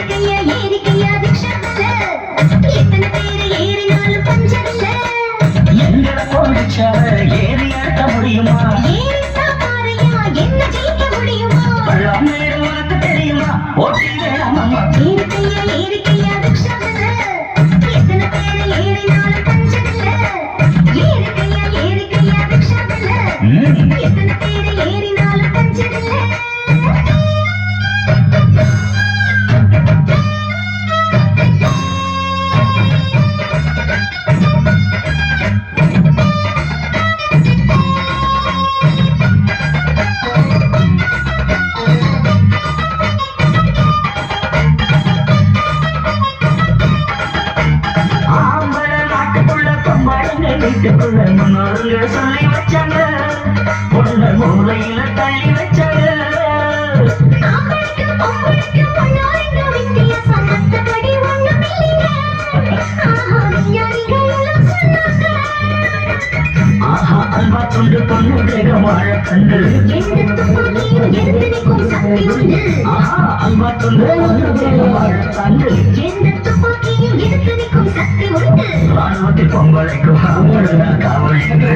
ஏறிக்கையா ஏறிக்கையா ரிக்ஷாவில் எத்தனை பேர் ஏறினாலும் பஞ்சமில்ல. எங்களை போலிச்சாவ ஏறியாட்ட முடியுமா? ஏறித்தா பாறையா என்ன ஜெயிக்க முடியுமா? பள்ளம் மேடு உனக்கு தெரியுமா? ஓட்டி வேணாமம்மா. ஏறிக்கையா ஏறிக்கையா ரிக்ஷாவில் எத்தனை பேர் ஏறினாலும் பஞ்சமில்ல. ஏறிக்கையா ஏறிக்கையா ரிக்ஷாவில் எத்தனை பேர் ஏறினாலும் பஞ்சமில்ல. வீட்டுக்குள்ள முன்னோருங்க சொல்லி வச்சாங்க, பொண்ணு மூலையில தள்ளி வச்சாங்க. ஆம்பளைக்கு பொம்பளைக்கு பொண்ணோருங்க வித்தியாசம் மத்தபடி ஒண்ணும் இல்லைங்க. ஆஹா விஞ்ஞானிகள் எல்லாம் சொன்னாங்க. ஆஹா அல்வா துண்டு பொண்ணு தேக வாழ கண்டு எந்த துப்பாக்கியும் எடுத்து நிற்கும் சக்தி உண்டு. ஆஹா அல்வா துண்டு பொண்ணு தேக வாழ கண்டு எந்த துப்பாக்கியும் எடுத்து நிற்கும் சக்தி உண்டு. ராணுவத்தில் பொங்கலைக்கு காவல் என்று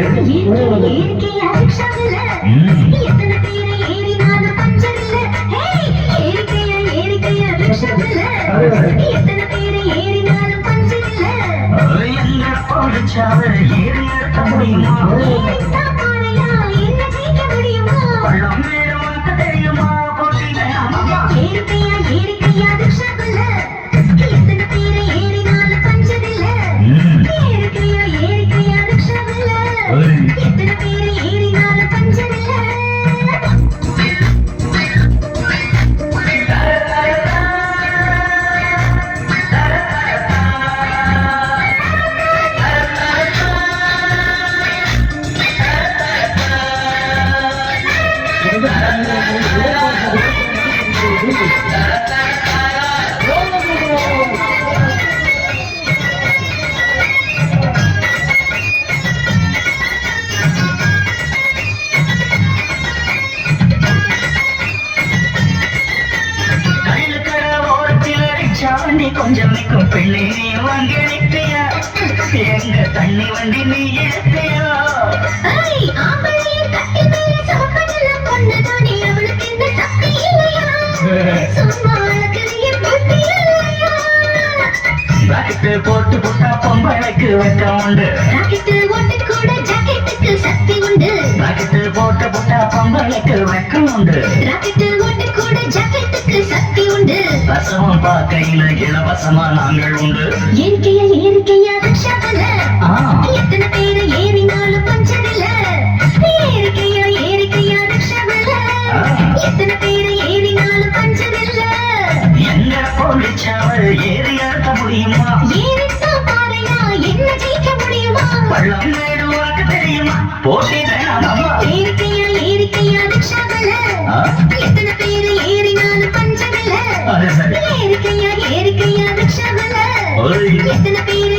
ஏறிக்கையா ரிக்ஷாவில் எத்தனை பேர் ஏறினாலும் பஞ்சமில்ல. ஏறிக்கையா ஏறிக்கையா ரிக்ஷாவில் எத்தனை பேர் ஏறினாலும் பஞ்சமில்ல. எங்களை போலிச்சாவ ஏறியாட்ட முடியுமா? ஏறித்தா பாறையா என்ன ஜெயிக்க முடியுமா? பள்ளம் மேடு உனக்கு தெரியுமா? போட்டி வேணாமம்மா. ஏறிக்கையா ஏறிக்கையா ரிக்ஷாவில் எத்தனை பேர் ஏறினாலும் பஞ்சமில்ல. ஏறிக்கையா ஏறிக்கையா ரிக்ஷாவில் எத்தனை பேர் ஏறினாலும் பஞ்சமில்ல. வண்டி கொஞ்சம் நிற்கும் பெண்ணே நீ வாங்கி நிற்கையா? எங்க தண்ணி வண்டி நீ எடுக்கையா? ஆம்பளைய கட்டி மேல சுமப்பதில்ல பொண்ணுதானே அவளுக்கு இந்த சக்தி இல்லையா? சும்மா அழகிய புத்தி இல்லையா? ராக்கெட்டு போட்டு போட்டா பொம்பளைக்கு வெக்கம் உண்டு. ராக்கெட்டு ஓட்டு கூட ஜாக்கெட்டுக்கு சக்தி உண்டு. ராக்கெட்டு போட்டு போட்டா பொம்பளைக்கு வெக்கம் உண்டு. ராக்கெட்டு ஓட்டு கூட ஜாக்கெட்டுக்கு சக்தி உண்டு. ரசமும் பார்க்கையில இலவசமா நாங்கள் உண்டு. ஏறிக்கையா ஏறிக்கையா ரிக்ஷாவில் எத்தனை பேர் ஏறினாலும் பஞ்சமில்ல. ஏறிக்கையா ஏறிக்கையா ரிக்ஷாவில் எத்தனை பேர் ஏறினாலும் பஞ்சமில்ல. எங்களை போலிச்சாவ ஏறியாட்ட முடியுமா? ஏறித்தா பாறையா என்ன ஜெயிக்க முடியுமா? பள்ளம் மேடு உனக்கு தெரியுமா? போட்டி வேணாமம்மா. ஏறிக்கையா ஏறிக்கையா ரிக்ஷாவில் எத்தனை பேர் ஏறினாலும் பஞ்சமில்ல. அது சரி. ஏறிக்கையா ஏறிக்கையா ரிக்ஷாவில் எத்தனை பேர்